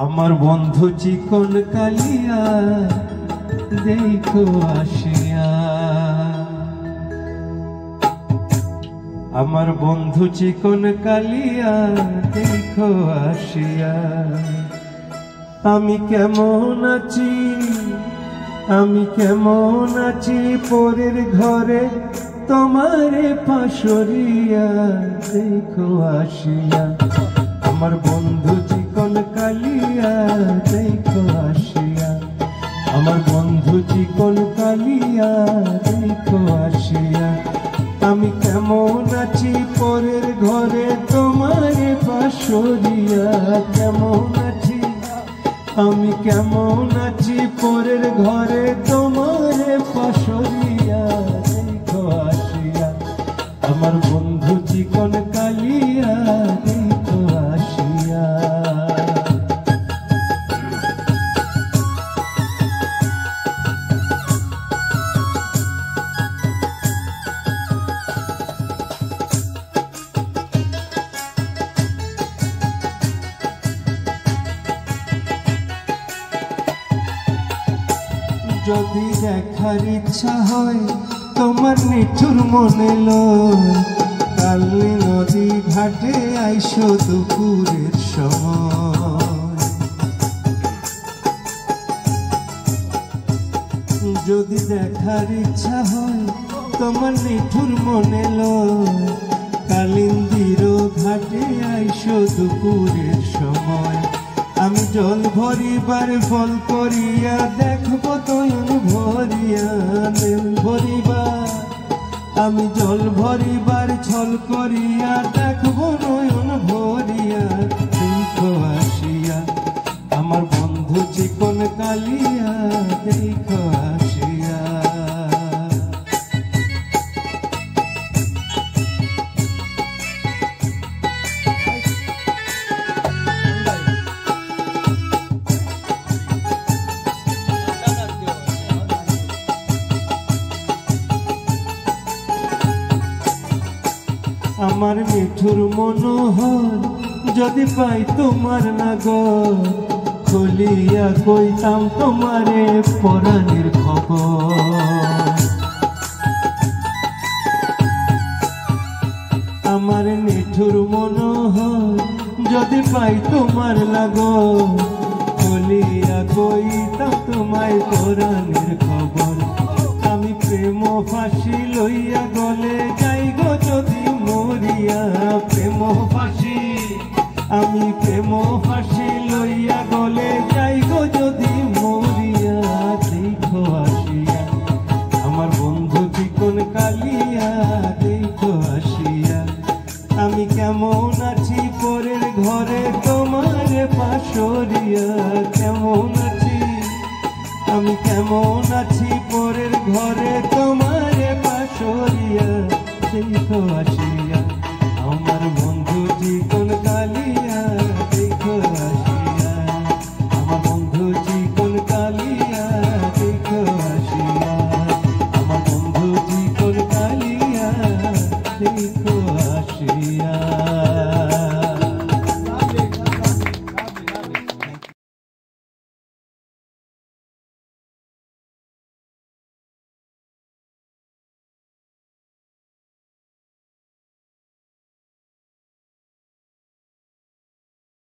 আমার বন্ধু চিকন কালিয়া দেখো আসিয়া, আমার বন্ধু চিকন কালিয়া দেখো আসিয়া। আমি কেমন আছি, আমি কেমন আছি পরের ঘরে তোমারে পাশরিয়া দেখো আসিয়া। আমার বন্ধু চিকন কালিয়া দেখো আসিয়া, আমার বন্ধু চিকন কালিয়া দেখো আসিয়া। আমি কেমন আছি পরের ঘরে তোমারে পাশরিয়া, কেমন আছি আমি কেমন আছি পরের ঘরে তোমারে পাশরিয়া দেখো আসিয়া। আমার বন্ধু চিকন কালিয়া দেখো আসিয়া। যদি দেখার ইচ্ছা হয় তোমার নিঠুর মনে লয়, কালনি নদী ঘাটে আইসো দুপুরের সময়। যদি দেখার ইচ্ছা হয় তোমার নিঠুর মনে লয়, কালিন্দির ঘাটে আইসো দুপুরের সময়। আমি জল ভরিবার ফল করিয়া দেখবো নয়ন ভরিয়া, ভরিবার আমি জল ভরিবার ছল করিয়া দেখবো নয়ন ভরিয়া দেখো আসিয়া। আমার বন্ধু চিকন কালিয়া দেখো আসিয়া। আমার মিঠুর মনোহর যদি পাই তোমার নগর, খুলিয়া কইতাম তোমারে পরাণের খবর। আমার মিঠুর মনোহর যদি পাই তোমার লাগর, খুলিয়া কইতাম তোমায় পরাণের খবর। আমি প্রেম ফাঁসি লইয়া গলে যাই গো যদি মরিয়া, প্রেম ফাঁসি আমি প্রেম ফাঁসি লইয়া গলে যাই গো যদি মরিয়া দেখো আসিয়া। আমার বন্ধু চিকন কালিয়া দেখো আসিয়া। আমি কেমন আছি পরের ঘরে তোমারে পাশরিয়া, কেমন আছি আমি কেমন আছি পরের ঘরে তোমারে পাশরিয়া দেখো আসিয়া।